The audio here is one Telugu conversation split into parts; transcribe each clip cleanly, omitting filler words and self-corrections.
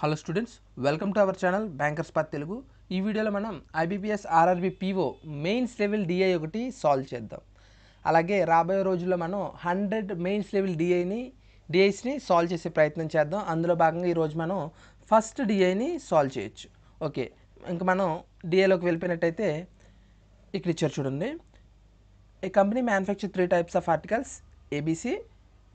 Hello students, welcome to our channel bankers path Telugu. ఈ వీడియోలో మనం IBPS RRB PO mains level DI ఒకటి సాల్వ్ చేద్దాం. అలాగే రాబోయే రోజుల్లో మనం 100 మెయిన్స్ లెవెల్ డిఐస్ని సాల్వ్ చేసే ప్రయత్నం చేద్దాం. అందులో భాగంగా ఈరోజు మనం ఫస్ట్ డిఐని సాల్వ్ చేయొచ్చు. ఓకే, ఇంకా మనం డిఐలోకి వెళ్ళిపోయినట్టయితే ఇక్కడ ఇచ్చారు చూడండి. A company manufactures 3 types of articles ABC.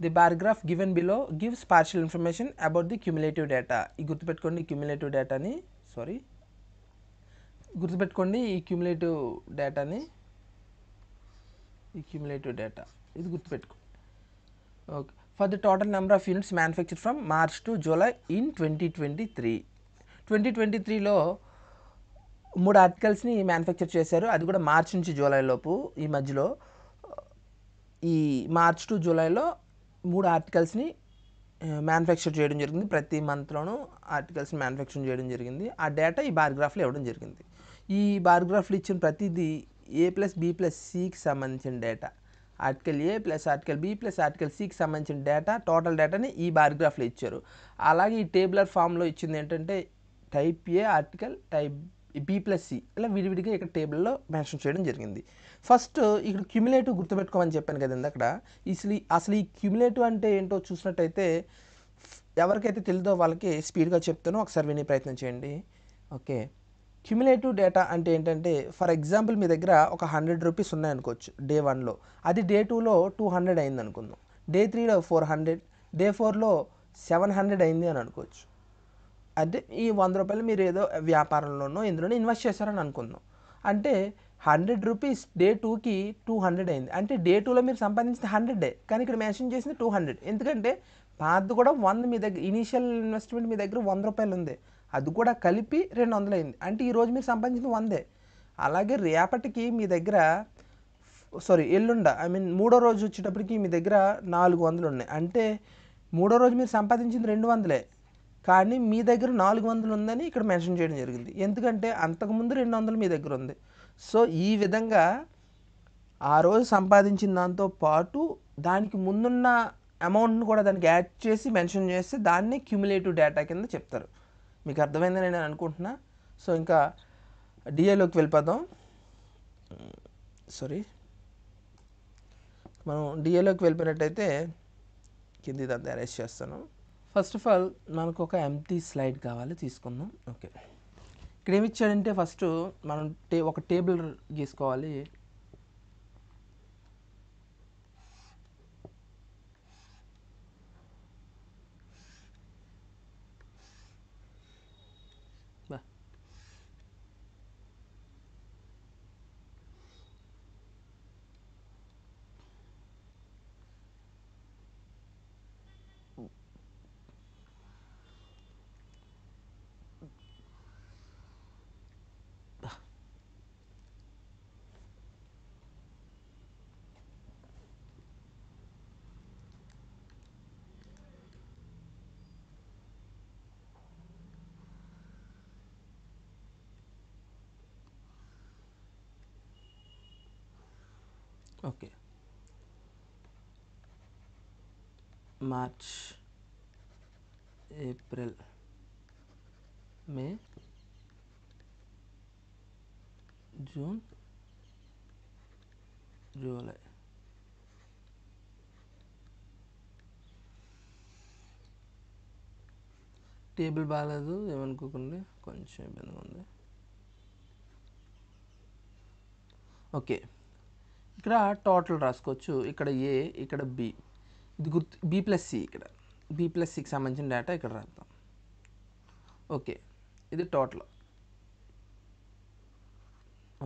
The bar graph given below gives partial information about the cumulative data. ఈ గుర్తుపెట్టుకోండి, క్యూములేటివ్ డేటాని ఇది గుర్తుపెట్టుకోండి. Okay, for the total number of units manufactured from March to July in 2023లో 3 ఆర్టికల్స్ని మ్యానుఫ్యాక్చర్ చేశారు. అది కూడా మార్చ్ నుంచి జూలై లోపు, ఈ మధ్యలో ఈ మార్చ్ టు జూలైలో 3 ఆర్టికల్స్ని మ్యానుఫ్యాక్చర్ చేయడం జరిగింది. ప్రతి మంత్లోనూ ఆర్టికల్స్ని మ్యానుఫ్యాక్చర్ చేయడం జరిగింది. ఆ డేటా ఈ బార్గ్రాఫ్లో ఇవ్వడం జరిగింది. ఈ బార్గ్రాఫ్లో ఇచ్చిన ప్రతిదీ A+B+Cకి సంబంధించిన data, article A plus article B plus article Cకి సంబంధించిన డేటా, టోటల్ డేటాని ఈ బార్గ్రాఫ్లో ఇచ్చారు. అలాగే ఈ టేబులర్ ఫామ్లో ఇచ్చింది ఏంటంటే టైప్ ఏ ఆర్టికల్, టైప్ B+C ఇలా విడివిడిగా ఇక్కడ టేబుల్లో మెన్షన్ చేయడం జరిగింది. ఫస్ట్ ఇక్కడ క్యుములేటివ్ గుర్తుపెట్టుకోమని చెప్పాను కదండి అక్కడ. అసలు ఈ క్యుములేటివ్ అంటే ఏంటో చూసినట్టయితే ఎవరికైతే తెలియదో వాళ్ళకి స్పీడ్గా చెప్తానో ఒకసారి వినే ప్రయత్నం చేయండి. ఓకే, క్యుములేటివ్ డేటా అంటే ఏంటంటే, ఫర్ ఎగ్జాంపుల్ మీ దగ్గర ఒక 100 రూపీస్ ఉన్నాయనుకోవచ్చు డే 1లో, అది డే 2లో 200 అయింది అనుకుందాం, డే 3లో 400, డే 4లో 700 అయింది అని అనుకోవచ్చు. అంటే ఈ 100 రూపాయలు మీరు ఏదో వ్యాపారంలోనో ఇందులోనో ఇన్వెస్ట్ చేశారని అనుకుందాం. అంటే 100 రూపీస్ డే 2కి 200 అయింది. అంటే డే 2లో మీరు సంపాదించింది 100, కానీ ఇక్కడ మెన్షన్ చేసింది 200. ఎందుకంటే పాతది కూడా 100 మీ దగ్గర ఇనీషియల్ ఇన్వెస్ట్మెంట్ మీ దగ్గర 100 రూపాయలు ఉంది, అది కూడా కలిపి 200 అయింది. అంటే ఈరోజు మీరు సంపాదించింది 100. అలాగే రేపటికి మీ దగ్గర మూడో రోజు వచ్చేటప్పటికి మీ దగ్గర 400 ఉన్నాయి. అంటే మూడో రోజు మీరు సంపాదించింది 200, కానీ మీ దగ్గర 400 ఉందని ఇక్కడ మెన్షన్ చేయడం జరిగింది. ఎందుకంటే అంతకుముందు 200 మీ దగ్గర ఉంది. సో ఈ విధంగా ఆ రోజు సంపాదించిన దాంతో పాటు దానికి ముందున్న అమౌంట్ని కూడా దానికి యాడ్ చేసి మెన్షన్ చేస్తే దాన్ని క్యుములేటివ్ డేటా కింద చెప్తారు. మీకు అర్థమైందని నేను అనుకుంటున్నా. సో ఇంకా డిఏలోకి వెళ్ళిపోదాం. మనం డిఏలోకి వెళ్ళిపోయినట్టయితే కింద ఇదంతా అరేంజ్ చేస్తాను. ఫస్ట్ ఆఫ్ ఆల్ మనకు ఒక ఎంప్టీ స్లైడ్ కావాలి, తీసుకుందాం. ఓకే, ఇక్కడ ఏమి ఇచ్చాడంటే ఫస్ట్ మనం ఒక table గీసుకోవాలి. Okay, March, April, May, June, July. Table బాగాలేదు ఏమనుకోకండి, కొంచెం ఇబ్బందిగా ఉంది. ఓకే, ఇక్కడ టోటల్ రాసుకోవచ్చు. ఇక్కడ ఏ, ఇక్కడ బి, ఇది గుర్తు B+C, ఇక్కడ B+Cకి సంబంధించిన డేటా ఇక్కడ రాద్దాం. ఓకే, ఇది టోటల్.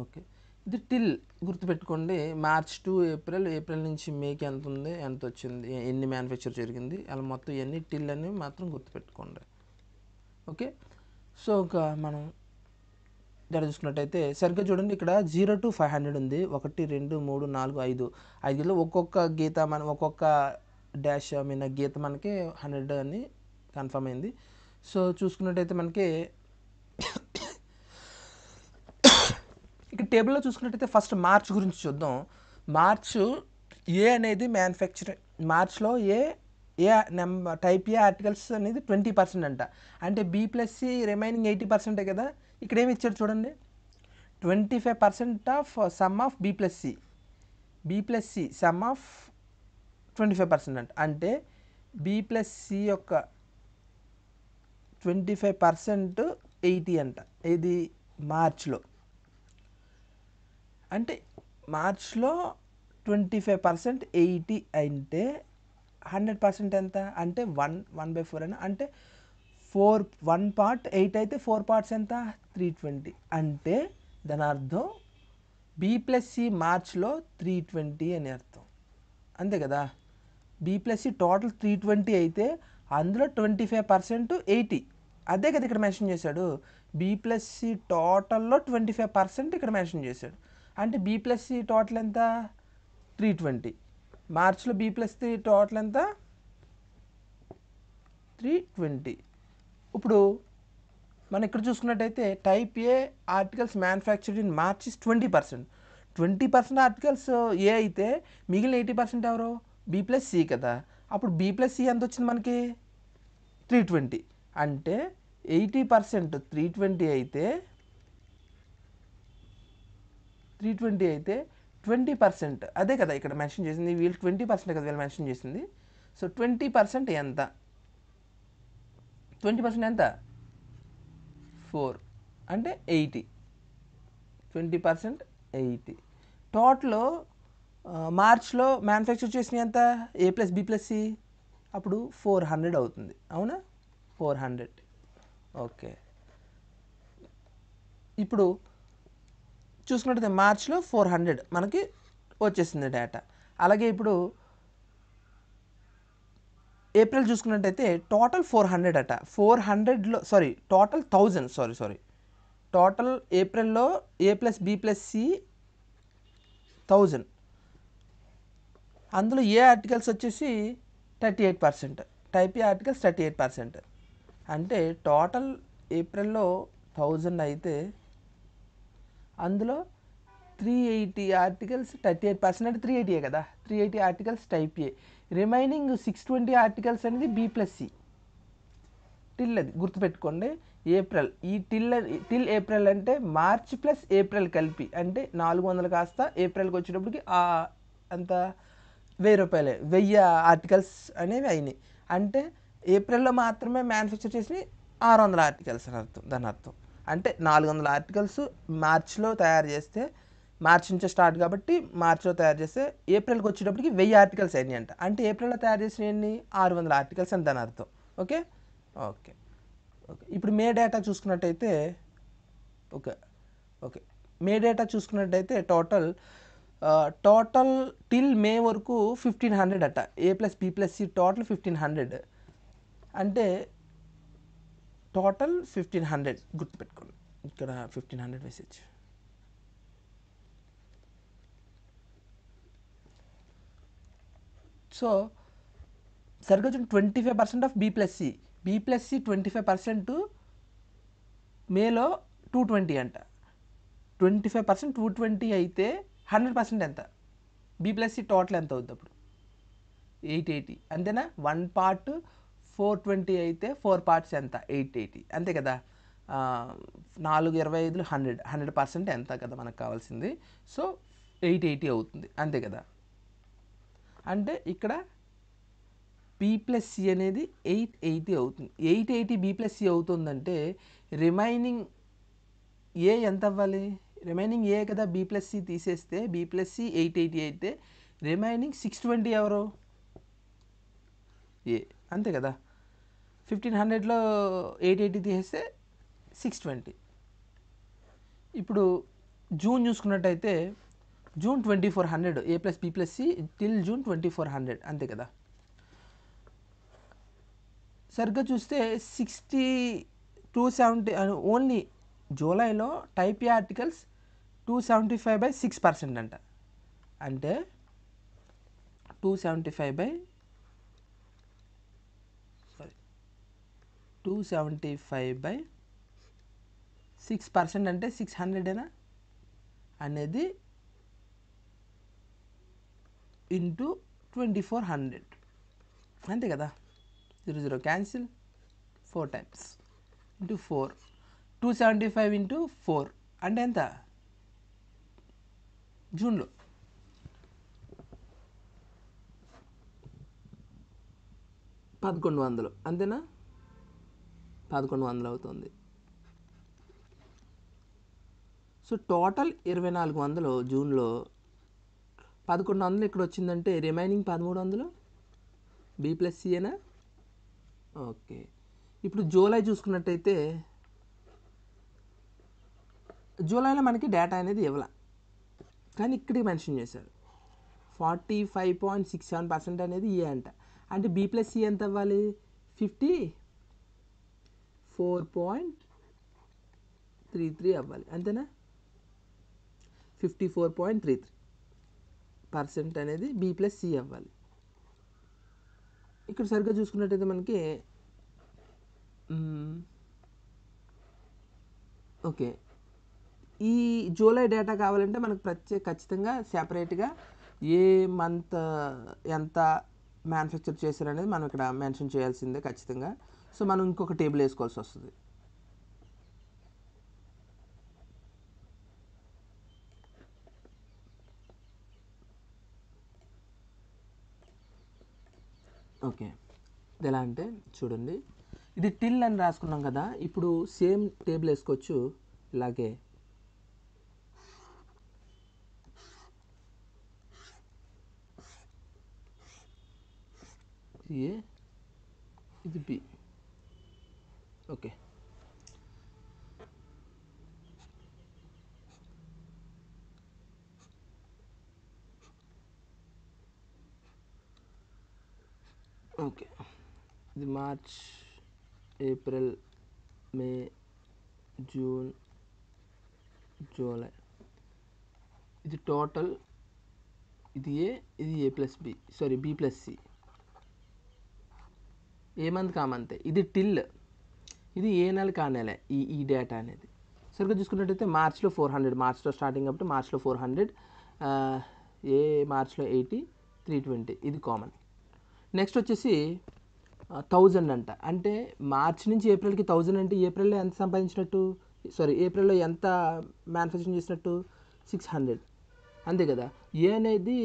ఓకే, ఇది టిల్ గుర్తుపెట్టుకోండి. మార్చ్ టు ఏప్రిల్, ఏప్రిల్ నుంచి మేకి ఎంత ఉంది, ఎంత వచ్చింది, ఎన్ని మ్యానుఫ్యాక్చర్ జరిగింది, అలా మొత్తం ఎన్ని టిల్ అని మాత్రం గుర్తుపెట్టుకోండి. ఓకే, సో ఇంకా మనం డేటా చూసుకున్నట్టయితే సరిగ్గా చూడండి, ఇక్కడ 0 to 500 ఉంది. 1 2 3 4 5 5లో ఒక్కొక్క గీత ఒక్కొక్క డాష్ గీత మనకి 100 అని కన్ఫర్మ్ అయింది. సో చూసుకున్నట్టయితే మనకి ఇక్కడ టేబుల్లో చూసుకున్నట్టయితే ఫస్ట్ మార్చ్ గురించి చూద్దాం. మార్చ్ ఏ అనేది మ్యానుఫ్యాక్చరింగ్, మార్చ్లో ఏ టైప్ ఏ ఆర్టికల్స్ అనేది 20% అంట. అంటే B+C రిమైనింగ్ 80% కదా. ఇక్కడ ఏమి ఇచ్చాడు చూడండి, 25% of some of B+C some of 25% అంట. అంటే B+C యొక్క 25% 80 అంట. ఇది మార్చ్లో. అంటే మార్చ్లో 25% 80 అంటే 100% ఎంత అంటే 1/4 అయినా అంటే 1 part 8 అయితే 4 parts ఎంత 320. అంటే దాని అర్థం B+C మార్చ్లో 320 అని అర్థం, అంతే కదా. B+C టోటల్ 320 అయితే అందులో 25% 80, అదే కదా ఇక్కడ మెన్షన్ చేశాడు. B+C టోటల్లో 25% ఇక్కడ మెన్షన్ చేశాడు. అంటే B+C టోటల్ ఎంత 320. మార్చ్లో B+C టోటల్ ఎంత 320. ఇప్పుడు మనం ఇక్కడ చూసుకున్నట్టయితే type A articles manufactured in March is 20%. 20% articles A అయితే మిగిలిన 80% ఎవరు B+C కదా. అప్పుడు B+C ఎంత వచ్చింది మనకి 320. అంటే 80% 320 అయితే 20% అదే కదా ఇక్కడ మెన్షన్ చేసింది. వీళ్ళు 20% కదా వీళ్ళు మెన్షన్ చేసింది. సో 20% ఎంత 20% ఎంత 4 అంటే 80. 20% 80. టోటల్ మార్చ్లో మ్యానుఫ్యాక్చర్ చేసిన ఎంత A+B+C అప్పుడు 400 అవుతుంది, అవునా 400. ఓకే, ఇప్పుడు చూసుకున్నట్టయితే మార్చ్లో 400 మనకి వచ్చేసింది డేటా. అలాగే ఇప్పుడు ఏప్రిల్ చూసుకున్నట్టయితే టోటల్ 400 అట. 400లో టోటల్ 1000 టోటల్ ఏప్రిల్లో A+B+C 1000. అందులో ఏ ఆర్టికల్స్ వచ్చేసి 38%, టైప్ ఏ ఆర్టికల్స్ 38%. అంటే టోటల్ ఏప్రిల్లో 1000 అయితే అందులో 380 ఆర్టికల్స్ 38% అంటే 380 కదా. 380 ఆర్టికల్స్ టైప్ ఏ, రిమైనింగ్ 620 ఆర్టికల్స్ అనేది B+C. టిల్ అది గుర్తుపెట్టుకోండి. ఏప్రిల్ ఈ టిల్ ఏప్రిల్ అంటే మార్చ్ ప్లస్ ఏప్రిల్ కలిపి అంటే 400 కాస్త ఏప్రిల్కి వచ్చేటప్పటికి అంత 1000 రూపాయలే, 1000 ఆర్టికల్స్ అనేవి అయినాయి. అంటే ఏప్రిల్లో మాత్రమే మ్యానుఫ్యాక్చర్ చేసి 600 ఆర్టికల్స్ అని అర్థం. దాని అర్థం అంటే 400 ఆర్టికల్స్ మార్చ్లో తయారు చేస్తే, మార్చ్ నుంచే స్టార్ట్ కాబట్టి మార్చ్లో తయారు చేస్తే ఏప్రిల్కి వచ్చేటప్పటికి 1000 ఆర్టికల్స్ అయినాయి అంట. అంటే ఏప్రిల్లో తయారు చేసిన ఎన్ని 600 ఆర్టికల్స్ అని దాని అర్థం. ఓకే ఓకే ఓకే ఇప్పుడు మే డేటా చూసుకున్నట్టయితే మే డేటా చూసుకున్నట్టయితే టోటల్ టిల్ మే వరకు 1500 అట. A+B+C టోటల్ 1500 అంటే టోటల్ 1500 గుర్తుపెట్టుకోండి. ఇక్కడ 1500 మెసేజ్. సో సరిగ్గా 25% ఆఫ్ B+C 25% మేలో 220 అంట. 25% 220 అయితే 100% ఎంత B+C టోటల్ ఎంత అవుతుంది అప్పుడు 880, అంతేనా. 1 part 420 అయితే 4 parts ఎంత 880, అంతే కదా. 4 25 100% ఎంత కదా మనకు కావాల్సింది. సో 880 అవుతుంది, అంతే కదా. అంటే ఇక్కడ B+C అనేది 880 అవుతుంది. 880 B+C అవుతుందంటే రిమైనింగ్ ఏ ఎంత అవ్వాలి, రిమైనింగ్ ఏ కదా. B+C తీసేస్తే B+C 880 అయితే రిమైనింగ్ 620 ఎవరు ఏ, అంతే కదా. 1500లో 880 తీసేస్తే 620. ఇప్పుడు జూన్ చూసుకున్నట్టయితే జూన్ 2400 A+B+C టిల్ జూన్ 2400, అంతే కదా. సరిగ్గా చూస్తే 270 ఓన్లీ జూలైలో టైప్ ఏ ఆర్టికల్స్ 275/6% అంట. అంటే 275/6% అంటే 600 అనేది ఇంటూ 2400 అంతే కదా, 0 క్యాన్సిల్, 4 టైమ్స్ ఇంటూ 4, 275 ఇంటూ 4 అంటే ఎంత జూన్లో 1100 అంతేనా, 1100 అవుతుంది. సో టోటల్ 2400 జూన్లో, 1100 ఇక్కడ వచ్చిందంటే రిమైనింగ్ 1300 బి ప్లస్ సిఏనా. ఓకే, ఇప్పుడు జూలై చూసుకున్నట్టయితే జూలైలో మనకి డేటా అనేది ఇవ్వాల, కానీ ఇక్కడికి మెన్షన్ చేశారు 45.67% అనేది ఏ అంట, అంటే బి ప్లస్ సి ఎంత అవ్వాలి, 54.33 అవ్వాలి అంతేనా. 54.33% అనేది బి ప్లస్ సి అవ్వాలి. ఇక్కడ సరిగ్గా చూసుకున్నట్టయితే మనకి ఓకే, ఈ జూలై డేటా కావాలంటే మనకు ఖచ్చితంగా సెపరేట్గా ఏ మంత్ ఎంత మ్యానుఫ్యాక్చర్ చేశారు అనేది మనం ఇక్కడ మెన్షన్ చేయాల్సిందే ఖచ్చితంగా. సో మనం ఇంకొక టేబుల్ వేసుకోవాల్సి వస్తుంది. ఓకే, ఇది ఎలా అంటే చూడండి, ఇది టిల్ అని రాసుకున్నాం కదా, ఇప్పుడు సేమ్ టేబుల్ వేసుకోవచ్చు ఇలాగే. ఏ ఇది బి, ఓకే. ఓకే, ఇది March, April, May, June, July, ఇది టోటల్, ఇది A plus B, sorry B plus C, ఏ మంత్ కామంతే. ఇది టిల్, ఇది ఏ నెల కా నెల ఈ డేటా అనేది. సరిగ్గా చూసుకున్నట్టయితే మార్చ్లో 400, మార్చ్లో స్టార్టింగ్ కాబట్టి మార్చ్లో 400, ఏ మార్చ్లో 80, 320 ఇది కామన్. నెక్స్ట్ వచ్చేసి 1000 అంట, అంటే మార్చ్ నుంచి ఏప్రిల్కి 1000 అంటే ఏప్రిల్లో ఎంత సంపాదించినట్టు, సారీ ఏప్రిల్లో ఎంత మ్యానుఫ్యాక్చరింగ్ చేసినట్టు 600 అంతే కదా. ఏ అనేది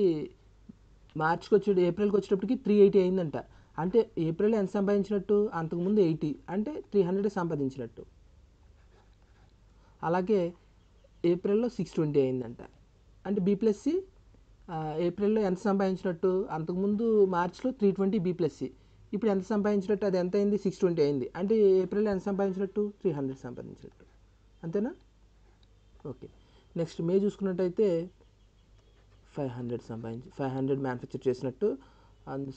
మార్చ్కి ఏప్రిల్కి వచ్చేటప్పటికి 380 అయిందంట, అంటే ఏప్రిల్లో ఎంత సంపాదించినట్టు, అంతకుముందు 80 అంటే 300 సంపాదించినట్టు. అలాగే ఏప్రిల్లో 620 అయిందంట, అంటే బి ప్లస్ సి ఏప్రిల్లో ఎంత సంపాదించినట్టు, అంతకుముందు మార్చ్లో 320 బి ప్లస్ సి, ఇప్పుడు ఎంత సంపాదించినట్టు, అది ఎంత అయింది 620 అయింది, అంటే ఏప్రిల్లో ఎంత సంపాదించినట్టు 300 సంపాదించినట్టు అంతేనా. ఓకే, నెక్స్ట్ మే చూసుకున్నట్టయితే 500 మ్యానుఫ్యాక్చర్ చేసినట్టు, అందు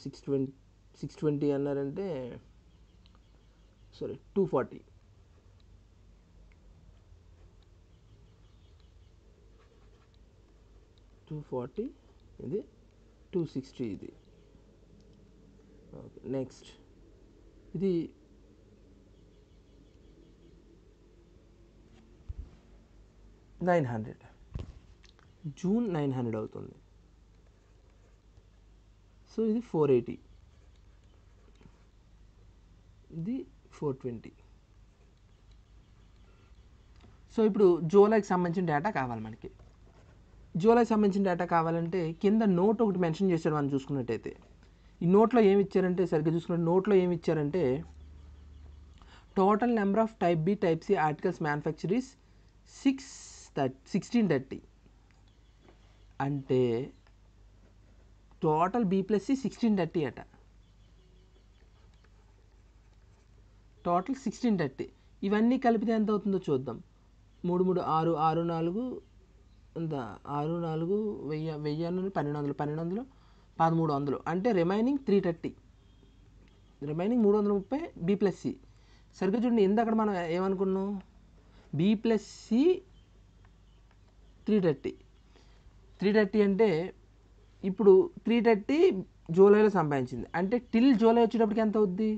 620 అన్నారంటే సారీ 240, ఇది 260 ఇది. ఓకే, నెక్స్ట్ ఇది జూన్ 900 అవుతుంది. సో ఇది 480, ఇది 420. సో ఇప్పుడు జూలైకి సంబంధించిన డేటా కావాలి మనకి. జూలైకి సంబంధించిన డేటా కావాలంటే కింద నోట్ ఒకటి మెన్షన్ చేశారు మనం చూసుకున్నట్టయితే. ఈ నోట్లో ఏమి ఇచ్చారంటే, సరిగ్గా చూసుకున్న నోట్లో ఏమి ఇచ్చారంటే, total number of type B type C articles manufacture is 1630, అంటే టోటల్ బి ప్లస్ సి 1630 అట, టోటల్ 1630. ఇవన్నీ కలిపితే ఎంత అవుతుందో చూద్దాం. 3 3 6 6 4 ఎంత 6 4 1000 1200 1300, అంటే remaining 330, remaining 330 B plus C. సరిగ్గా చూడండి, ఇందాక మనం ఏమనుకున్నాం, బి ప్లస్ సి 330 అంటే ఇప్పుడు 330 జూలైలో సంపాదించింది, అంటే టిల్ జూలై వచ్చేటప్పటికి ఎంత అవుద్ది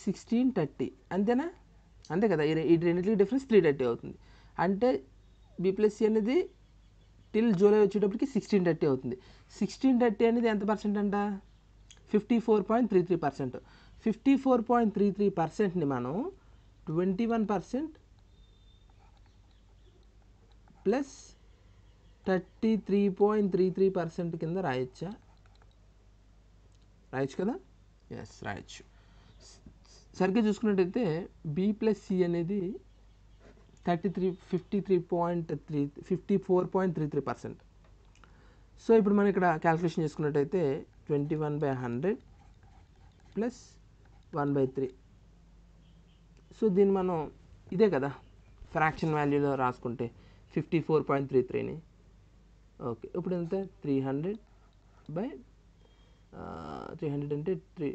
1630 అంతేనా, అంతే కదా. ఈ రెండింటికి డిఫరెన్స్ 330 అవుతుంది, అంటే బి ప్లస్ సి అనేది టిల్ జూలై వచ్చేటప్పటికి 1630 అవుతుంది. 1630 అనేది ఎంత పర్సెంట్ అంట, 54.33%. 54.33%ని మనం 21% ప్లస్ 33.33% కింద రాయొచ్చు కదా? ఎస్, రాయొచ్చు. సరిగ్గా చూసుకున్నట్టయితే బి ప్లస్ సి అనేది 54.33%. సో ఇప్పుడు మనం ఇక్కడ క్యాల్కులేషన్ చేసుకున్నట్టయితే 21/100 ప్లస్ 1/3. సో దీన్ని మనం ఇదే కదా ఫ్రాక్షన్ వాల్యూలో రాసుకుంటే 54.33ని. ఓకే, ఇప్పుడు ఎంత 300 అంటే 3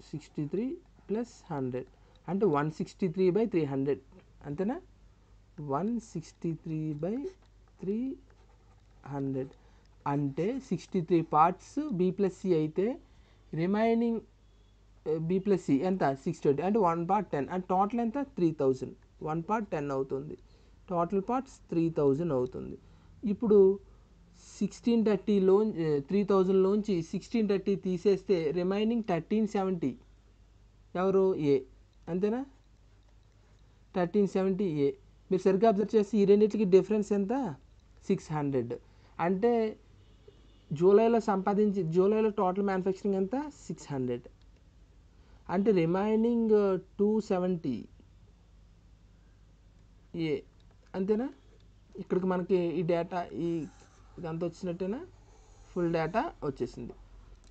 63 ప్లస్ 100 అంటే 163/300 అంతేనా? 163/300 అంటే 63 పార్ట్స్ బి ప్లస్ సి అయితే రిమైనింగ్ బి ప్లస్ సి ఎంత 620 అంటే 1 part 10 అంటే టోటల్ ఎంత 3000. 1 part 10 అవుతుంది, టోటల్ పార్ట్స్ 3000 అవుతుంది. ఇప్పుడు 3000లోంచి 1630 తీసేస్తే రిమైనింగ్ 1370 ఎవరు ఏ, అంతేనా? 1370 ఏ. మీరు సరిగ్గా అబ్జర్వ్ చేస్తే ఈ రెండింటికి డిఫరెన్స్ ఎంత 600. అంటే జూలైలో టోటల్ మ్యానుఫ్యాక్చరింగ్ ఎంత 600. అంటే రిమైనింగ్ 270 ఏ, అంతేనా? ఇక్కడికి మనకి ఈ డేటా ఇదంతా వచ్చినట్టేనా, ఫుల్ డేటా వచ్చేసింది.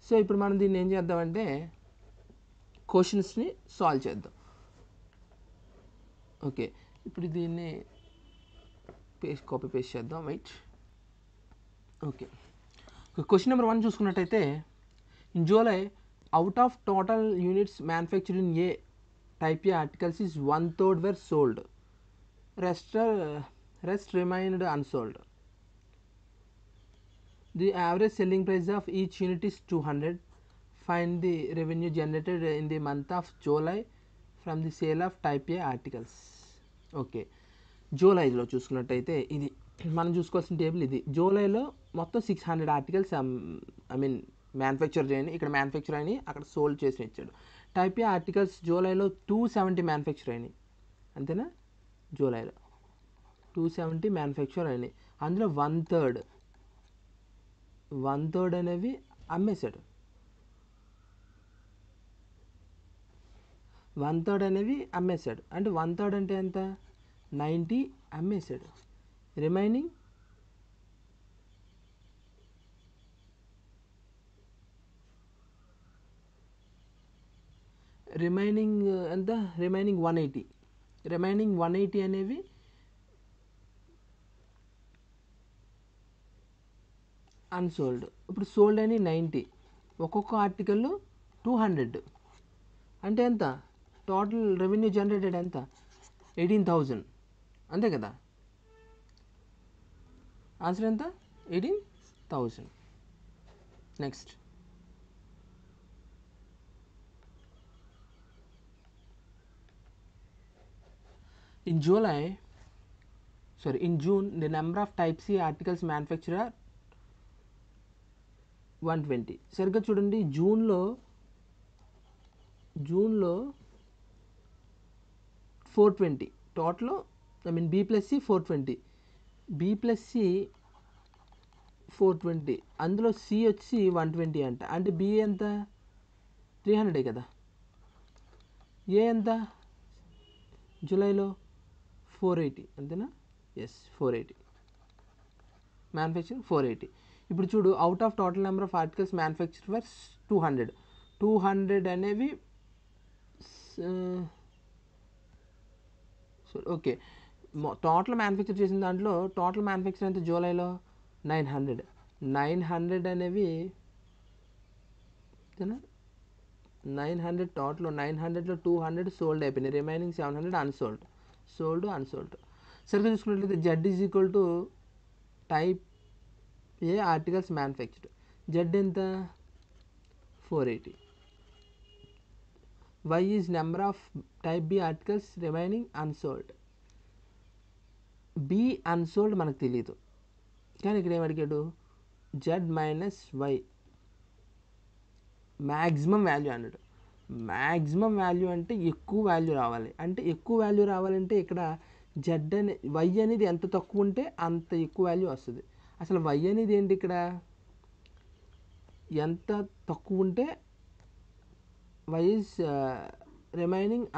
సో ఇప్పుడు మనం దీన్ని ఏం చేద్దామంటే క్వశ్చన్స్ని సాల్వ్ చేద్దాం. ఓకే, ఇప్పుడు దీన్ని కాపీ పేస్ట్ చేద్దాం. వెయిట్. ఓకే, క్వశ్చన్ నెంబర్ 1 చూసుకున్నట్టయితే in July out of total units manufactured in a type A articles is 1/3 were sold. Rest remained unsold. The average selling price of each unit is 200. Find the revenue generated in the month of July from the sale of type A articles. Okay, జూలైలో చూసుకున్నట్టయితే ఇది మనం చూసుకోవాల్సిన టేబుల్ ఇది. జూలైలో మొత్తం 600 ఆర్టికల్స్ మ్యానుఫ్యాక్చర్ చేయని, ఇక్కడ మ్యానుఫ్యాక్చర్ అయినాయి, అక్కడ సోల్డ్ చేసి ఇచ్చాడు. టైప్ ఏ ఆర్టికల్స్ జూలైలో 270 మ్యానుఫ్యాక్చర్ అయినాయి, అంతేనా? జూలైలో 270 మ్యానుఫ్యాక్చర్ అయినాయి. అందులో 1/3 అనేవి అమ్మేశాడు. 1/3 అనేవి అమ్మేశాడు అంటే 1/3 అంటే ఎంత 90 అమ్మేశాడు. రిమైనింగ్ ఎంత రిమైనింగ్ 180 అనేవి అన్సోల్డ్. ఇప్పుడు సోల్డ్ అని 90, ఒక్కొక్క ఆర్టికల్ 200 అంటే ఎంత టోటల్ రెవెన్యూ జనరేటెడ్ ఎంత 18,000, అంతే కదా? ఆన్సర్ ఎంత 18,000. Next in June the number of type C articles manufacturer 120. సరిగ్గా చూడండి, జూన్లో 420 టోటల్, బి ప్లస్ సి 420, అందులో సి వచ్చి 120 అంట. అంటే బి ఎంత 300 కదా. ఏ ఎంత జూలైలో 480, అంతేనా? Yes, 480 manufacturing 480. ఇప్పుడు చూడు, out of total number of articles manufacture for 200 అనేవి ఓకే. టోటల్ మ్యానుఫ్యాక్చర్ చేసిన దాంట్లో టోటల్ మ్యానుఫ్యాక్చర్ ఎంత జూలైలో 900 అనేవి, అంతేనా? 900 టోటల్, 900లో 200 సోల్డ్ అయిపోయినాయి, రిమైనింగ్ 700 అన్సోల్డ్. సరిగ్గా చూసుకున్నట్లయితే Z is equal to type A articles manufactured. Z ఎంత 480. Y is number of type B articles remaining unsold. B unsold మనకు తెలియదు, కానీ ఇక్కడ ఏమడిగాడు Z minus Y maximum value అన్నాడు. మ్యాక్సిమం వాల్యూ అంటే ఎక్కువ వాల్యూ రావాలి. అంటే ఎక్కువ వాల్యూ రావాలంటే ఇక్కడ జెడ్ అనే వై అనేది ఎంత తక్కువ ఉంటే అంత ఎక్కువ వాల్యూ వస్తుంది. అసలు వై అనేది ఏంటి ఇక్కడ? ఎంత తక్కువ ఉంటే వై ఈజ్ రిమైనింగ్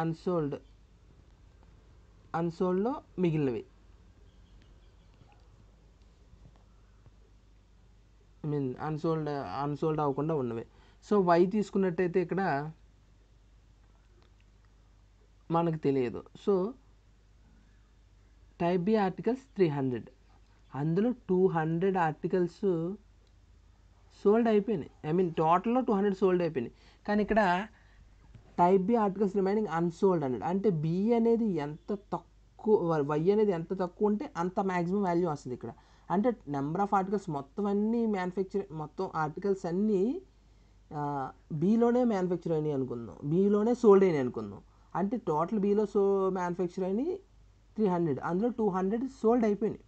అన్సోల్డ్లో మిగిలినవి, ఐ మీన్ అన్సోల్డ్ అవ్వకుండా ఉన్నవి. సో వై తీసుకున్నట్టయితే ఇక్కడ మనకు తెలియదు. సో టైప్ బి ఆర్టికల్స్ 300, అందులో 200 ఆర్టికల్స్ సోల్డ్ అయిపోయినాయి. ఐ మీన్ టోటల్లో 200 సోల్డ్ అయిపోయినాయి. కానీ ఇక్కడ type B articles remaining unsold అన్నాడు. అంటే బి అనేది ఎంత తక్కువ, వై అనేది ఎంత తక్కువ ఉంటే అంత మ్యాక్సిమం వాల్యూ వస్తుంది ఇక్కడ. అంటే నెంబర్ ఆఫ్ ఆర్టికల్స్ మొత్తం అన్నీ మొత్తం ఆర్టికల్స్ అన్నీ బీలోనే మ్యానుఫ్యాక్చర్ అయినాయి అనుకుందాం, బీలోనే సోల్డ్ అయినాయి అనుకుందాం. అంటే టోటల్ బీలో మ్యానుఫ్యాక్చర్ అయినాయి 300, అందులో 200 సోల్డ్ అయిపోయినాయి.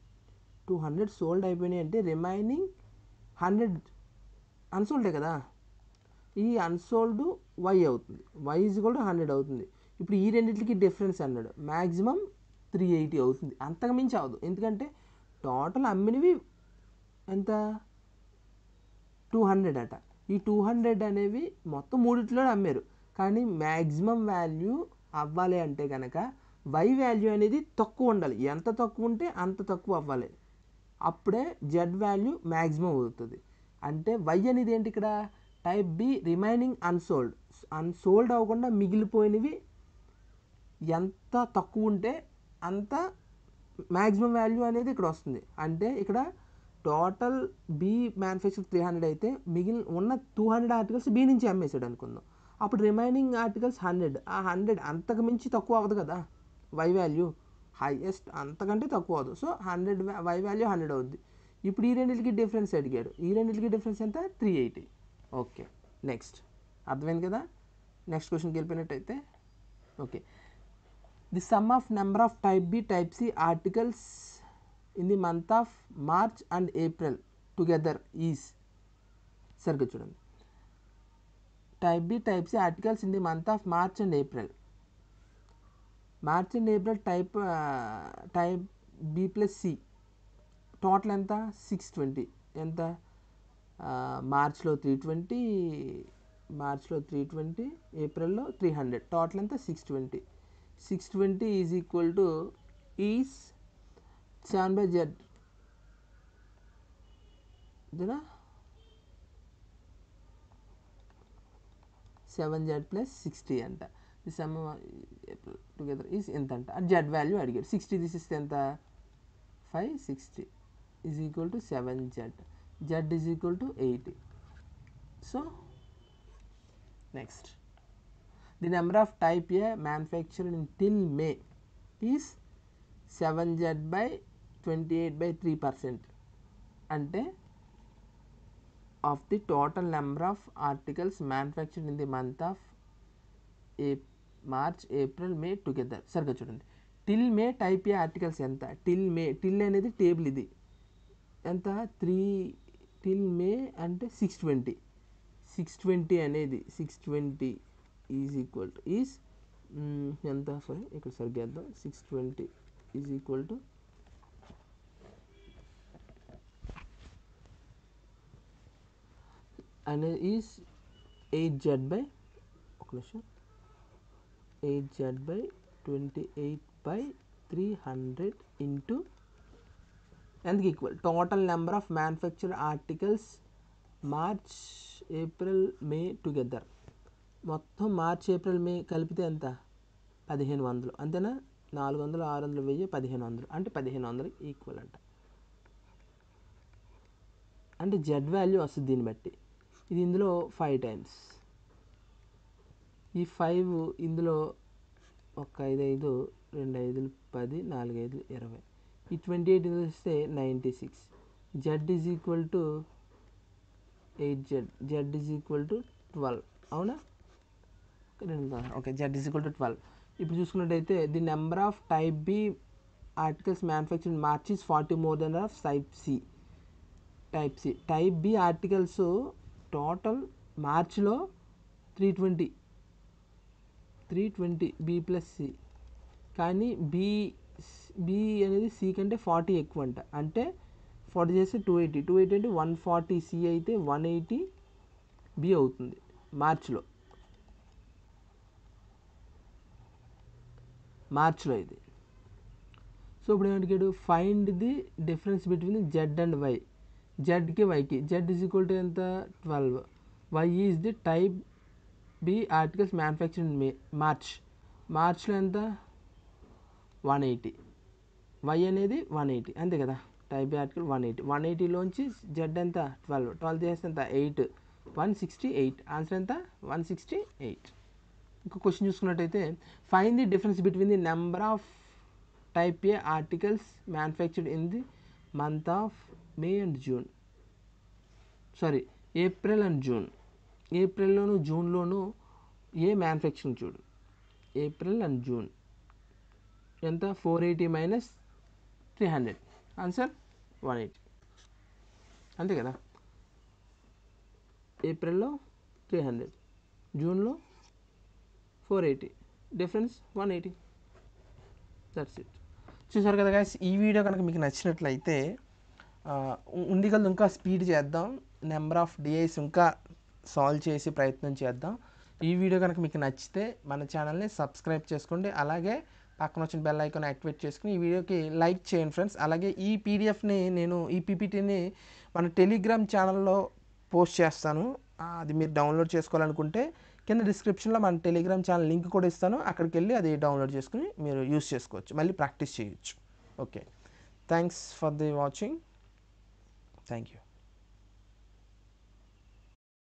200 సోల్డ్ అయిపోయినాయి అంటే రిమైనింగ్ 100 అన్సోల్డే కదా. ఈ అన్సోల్డ్ వై అవుతుంది, వై ఈజ్ కూడా 100 అవుతుంది. ఇప్పుడు ఈ రెండింటికి డిఫరెన్స్ అన్నాడు, మ్యాక్సిమం 380 అవుతుంది, అంతకు మించి అవ్వదు. ఎందుకంటే టోటల్ అమ్మినవి ఎంత? 200 అట. ఈ 200 అనేవి మొత్తం మూడిట్లో అమ్మారు. కానీ మ్యాక్సిమం వాల్యూ అవ్వాలి అంటే కనుక వై వాల్యూ అనేది తక్కువ ఉండాలి. ఎంత తక్కువ ఉంటే అంత తక్కువ అవ్వాలి, అప్పుడే జెడ్ వాల్యూ మ్యాక్సిమం అవుతుంది. అంటే వై అనేది ఏంటి ఇక్కడ? టైప్ బి రిమైనింగ్ అన్సోల్డ్ అవ్వకుండా మిగిలిపోయినవి ఎంత తక్కువ ఉంటే అంత మ్యాక్సిమం వాల్యూ అనేది ఇక్కడ వస్తుంది. అంటే ఇక్కడ టోటల్ బి మ్యానుఫ్యాక్చర్ 300 అయితే మిగిలిన ఉన్న 200 ఆర్టికల్స్ బి నుంచి అమ్మేసాడు అనుకుందాం. అప్పుడు రిమైనింగ్ ఆర్టికల్స్ 100, ఆ 100 అంతకు మించి తక్కువ అవ్వదు కదా వై వాల్యూ, హైయెస్ట్ అంతకంటే తక్కువ అవ్వదు. సో 100 వై వాల్యూ 100 అవుద్ది. ఇప్పుడు ఈ రెండింటికి డిఫరెన్స్ అడిగాడు, ఈ రెండింటికి డిఫరెన్స్ ఎంత? 380. ఓకే, నెక్స్ట్ అర్థమైంది కదా. నెక్స్ట్ క్వశ్చన్కి వెళ్ళిపోయినట్టయితే, okay, the sum of number of type B type C articles in the month of March and April together is, సరిగ్గా చూడండి, type B type C articles in the month of March and April. March and April type B plus C total ఎంత? 620. ఎంత? మార్చ్లో 320, ఏప్రిల్లో 300, టోటల్ ఎంత? 620. 620 ఈజ్ ఈక్వల్ టు 7/z, ఇదేనా? 7z plus 60 అంట. ది సమ్ టుగెదర్ ఈజ్ ఎంత అంట? జెడ్ వాల్యూ అడిగాడు. 60 తీసిస్తే ఎంత? 560 is equal to 7z. z is equal to 80. So next, the number of type A manufactured in till May is 7z/28/3%. అంటే of the total number of articles manufactured in the month of March, April, May together. సరిగ్గా చూడండి, till May type A articles ఎంత? టిల్ అనేది టేబుల్, ఇది ఎంత? టిల్ మే అంటే 620 అనేది 620 ఈజ్ ఈక్వల్ టు ఎంత? సారీ, ఇక్కడ సరిగ్గా వేద్దాం. 620 ఈజ్ ఈక్వల్ టు అనేది ఈజ్ 8z/28/300 ఇంటూ ఎందుకు equal? Total number of manufactured articles March, April, May together. మొత్తం మార్చ్, ఏప్రిల్, మే కలిపితే ఎంత? 1500, అంతేనా? 400, 600, 1000, 1500, అంటే 1500 ఈక్వల్ అంట. అంటే జెడ్ వాల్యూ వస్తుంది దీన్ని బట్టి. ఇది ఇందులో 5 టైమ్స్, ఈ 5 ఇందులో 1 5 5, 2 5 10, 4 5 20, ఈ 28 ఇస్తే 96. Z is equal to 8z, Z is equal to 12. అవునా? Okay, Z is equal to 12. ఇప్పుడు చూసుకున్నట్టయితే the number of type B articles manufactured March is 40 more than of type C. Type B articles total మార్చ్లో 320 బి ప్లస్ సి, కానీ బి అనేది సి కంటే 40 ఎక్కువ అంట, అంటే 40 చేస్తే 280 అంటే 140 సి అయితే 180 బి అవుతుంది మార్చ్లో ఇది. సో ఇప్పుడు ఏమంటాడు, find the difference between Z and Y, జెడ్కి వైకి, జెడ్ ఈజ్ ఈక్వల్ టు ఎంత 12, Y is the type B articles manufactured in మార్చ్లో ఎంత 180, వై అనేది 180 అంతే కదా, టైప్ బి ఆర్టికల్ 180లోంచి జెడ్ ఎంత 12 చేస్తే ఎంత 8, 168, ఆన్సర్ ఎంత 168. ఇంకో క్వశ్చన్ చూసుకున్నట్టయితే, find the difference between the number of type A articles manufactured in the month of April and June. ఏప్రిల్లోను జూన్లోను ఏ మ్యానుఫ్యాక్చరింగ్ చూడు, ఏప్రిల్ అండ్ జూన్ ఎంత 480 మైనస్ 300, ఆన్సర్ 180 అంతే కదా. ఏప్రిల్లో 300, జూన్లో 480, డిఫరెన్స్ 180, దట్స్ ఇట్. చూసారు కదా గైస్, ఈ వీడియో కనుక మీకు నచ్చినట్లయితే ఉండిగలదు ఇంకా స్పీడ్ చేద్దాం, నెంబర్ ఆఫ్ డిఐస్ ఇంకా సాల్వ్ చేసి ప్రయత్నం చేద్దాం. ఈ వీడియో కనుక మీకు నచ్చితే మన ఛానల్ని సబ్స్క్రైబ్ చేసుకోండి, అలాగే పక్కన వచ్చిన బెల్ ఐకాన్ యాక్టివేట్ చేసుకుని ఈ వీడియోకి లైక్ చేయండి ఫ్రెండ్స్. అలాగే ఈ పీడిఎఫ్ని ఈ పీపీటీని మన టెలిగ్రామ్ ఛానల్లో పోస్ట్ చేస్తాను, అది మీరు డౌన్లోడ్ చేసుకోవాలనుకుంటే కింద డిస్క్రిప్షన్లో మన టెలిగ్రామ్ ఛానల్ లింక్ కూడా ఇస్తాను, అక్కడికి వెళ్ళి అది డౌన్లోడ్ చేసుకుని మీరు యూస్ చేసుకోవచ్చు, మళ్ళీ ప్రాక్టీస్ చేయొచ్చు. Okay, thanks for the watching, thank you.